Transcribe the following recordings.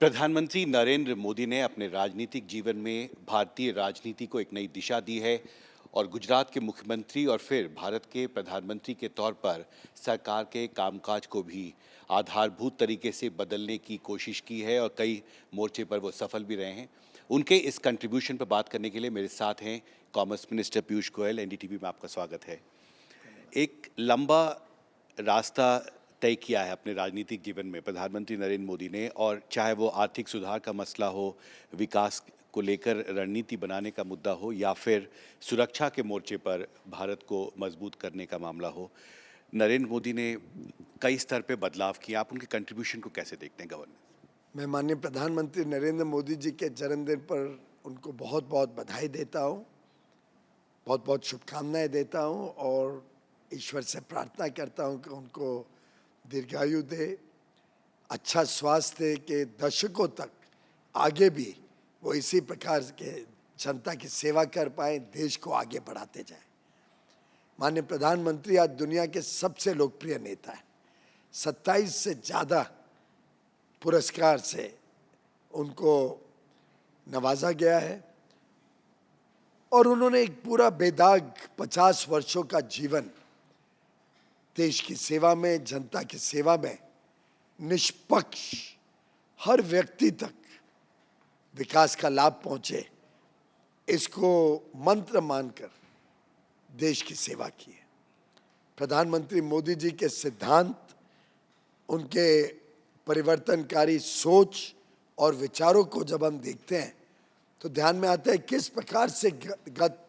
प्रधानमंत्री नरेंद्र मोदी ने अपने राजनीतिक जीवन में भारतीय राजनीति को एक नई दिशा दी है और गुजरात के मुख्यमंत्री और फिर भारत के प्रधानमंत्री के तौर पर सरकार के कामकाज को भी आधारभूत तरीके से बदलने की कोशिश की है और कई मोर्चे पर वो सफल भी रहे हैं। उनके इस कंट्रीब्यूशन पर बात करने के लिए मेरे साथ हैं commerce minister Piyush Goyal. NDTV में आपका स्वागत है। एक लंबा रास्ता तय किया है अपने राजनीतिक जीवन में प्रधानमंत्री नरेंद्र मोदी ने, और चाहे वो आर्थिक सुधार का मसला हो, विकास को लेकर रणनीति बनाने का मुद्दा हो, या फिर सुरक्षा के मोर्चे पर भारत को मजबूत करने का मामला हो, नरेंद्र मोदी ने कई स्तर पे बदलाव किया। आप उनके कंट्रीब्यूशन को कैसे देखते हैं गवर्नेंस? मैं माननीय प्रधानमंत्री नरेंद्र मोदी जी के जन्मदिन पर उनको बहुत बहुत बधाई देता हूँ, बहुत बहुत शुभकामनाएं देता हूँ और ईश्वर से प्रार्थना करता हूँ कि उनको दीर्घायु दे, अच्छा स्वास्थ्य दे के दशकों तक आगे भी वो इसी प्रकार के जनता की सेवा कर पाए, देश को आगे बढ़ाते जाए। माननीय प्रधानमंत्री आज दुनिया के सबसे लोकप्रिय नेता है। 27 से ज़्यादा पुरस्कार से उनको नवाजा गया है और उन्होंने एक पूरा बेदाग 50 वर्षों का जीवन देश की सेवा में, जनता की सेवा में, निष्पक्ष हर व्यक्ति तक विकास का लाभ पहुंचे, इसको मंत्र मानकर देश की सेवा की है। प्रधानमंत्री मोदी जी के सिद्धांत, उनके परिवर्तनकारी सोच और विचारों को जब हम देखते हैं तो ध्यान में आता है किस प्रकार से गत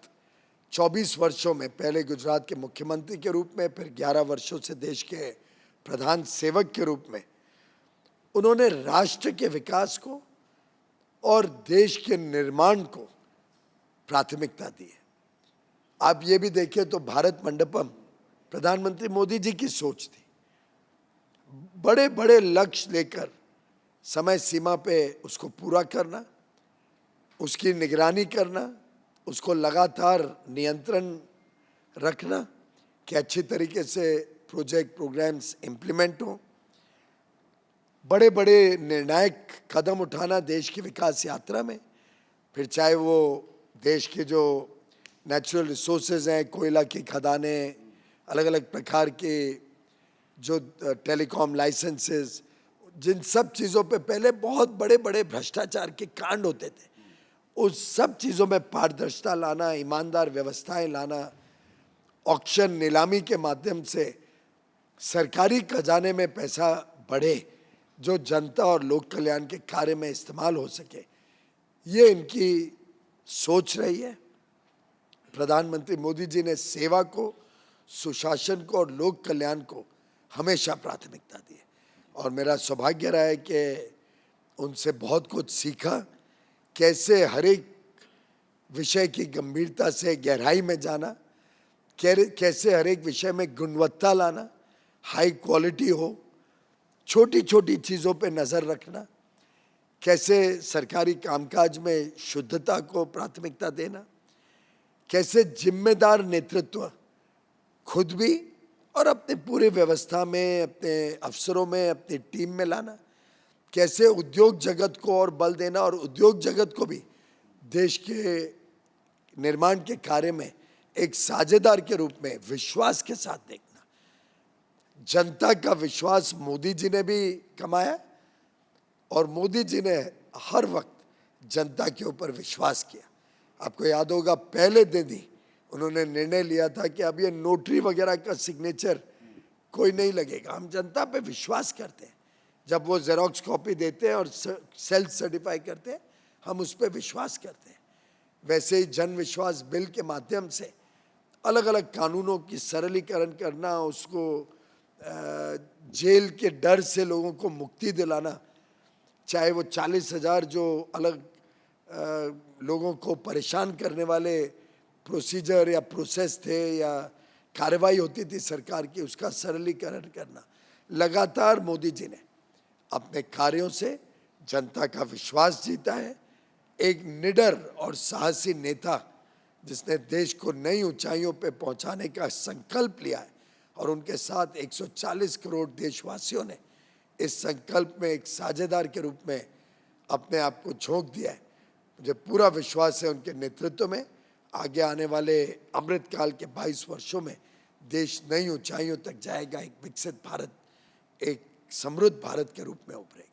24 वर्षों में, पहले गुजरात के मुख्यमंत्री के रूप में, फिर 11 वर्षों से देश के प्रधान सेवक के रूप में उन्होंने राष्ट्र के विकास को और देश के निर्माण को प्राथमिकता दी है। आप ये भी देखिए तो भारत मंडपम प्रधानमंत्री मोदी जी की सोच थी। बड़े बड़े लक्ष्य लेकर समय सीमा पे उसको पूरा करना, उसकी निगरानी करना, उसको लगातार नियंत्रण रखना कि अच्छी तरीके से प्रोजेक्ट प्रोग्राम्स इम्प्लीमेंट हों, बड़े बड़े निर्णायक कदम उठाना देश की विकास यात्रा में, फिर चाहे वो देश के जो नेचुरल रिसोर्सेज हैं, कोयला की खदानें, अलग अलग प्रकार के जो टेलीकॉम लाइसेंसेस, जिन सब चीज़ों पे पहले बहुत बड़े बड़े भ्रष्टाचार के कांड होते थे, उस सब चीज़ों में पारदर्शिता लाना, ईमानदार व्यवस्थाएं लाना, ऑक्शन नीलामी के माध्यम से सरकारी खजाने में पैसा बढ़े जो जनता और लोक कल्याण के कार्य में इस्तेमाल हो सके, ये इनकी सोच रही है। प्रधानमंत्री मोदी जी ने सेवा को, सुशासन को और लोक कल्याण को हमेशा प्राथमिकता दी है और मेरा सौभाग्य रहा है कि उनसे बहुत कुछ सीखा। कैसे हर एक विषय की गंभीरता से गहराई में जाना, कैसे हर एक विषय में गुणवत्ता लाना, हाई क्वालिटी हो, छोटी छोटी चीज़ों पे नज़र रखना, कैसे सरकारी कामकाज में शुद्धता को प्राथमिकता देना, कैसे जिम्मेदार नेतृत्व खुद भी और अपने पूरे व्यवस्था में, अपने अफसरों में, अपनी टीम में लाना, कैसे उद्योग जगत को और बल देना और उद्योग जगत को भी देश के निर्माण के कार्य में एक साझेदार के रूप में विश्वास के साथ देखना। जनता का विश्वास मोदी जी ने भी कमाया और मोदी जी ने हर वक्त जनता के ऊपर विश्वास किया। आपको याद होगा पहले दिन ही उन्होंने निर्णय लिया था कि अब ये नोटरी वगैरह का सिग्नेचर कोई नहीं लगेगा, हम जनता पे विश्वास करते हैं। जब वो जेरोक्स कॉपी देते हैं और सेल्फ सर्टिफाई करते हैं, हम उस पर विश्वास करते हैं। वैसे ही जन विश्वास बिल के माध्यम से अलग अलग कानूनों की सरलीकरण करना, उसको जेल के डर से लोगों को मुक्ति दिलाना, चाहे वो 40,000 जो अलग लोगों को परेशान करने वाले प्रोसीजर या प्रोसेस थे या कार्रवाई होती थी सरकार की, उसका सरलीकरण करना। लगातार मोदी जी ने अपने कार्यों से जनता का विश्वास जीता है। एक निडर और साहसी नेता जिसने देश को नई ऊंचाइयों पे पहुंचाने का संकल्प लिया है और उनके साथ 140 करोड़ देशवासियों ने इस संकल्प में एक साझेदार के रूप में अपने आप को झोंक दिया है, मुझे पूरा विश्वास है उनके नेतृत्व में आगे आने वाले अमृतकाल के 22 वर्षों में देश नई ऊंचाइयों तक जाएगा, एक विकसित भारत, एक समृद्ध भारत के रूप में उभरेगा।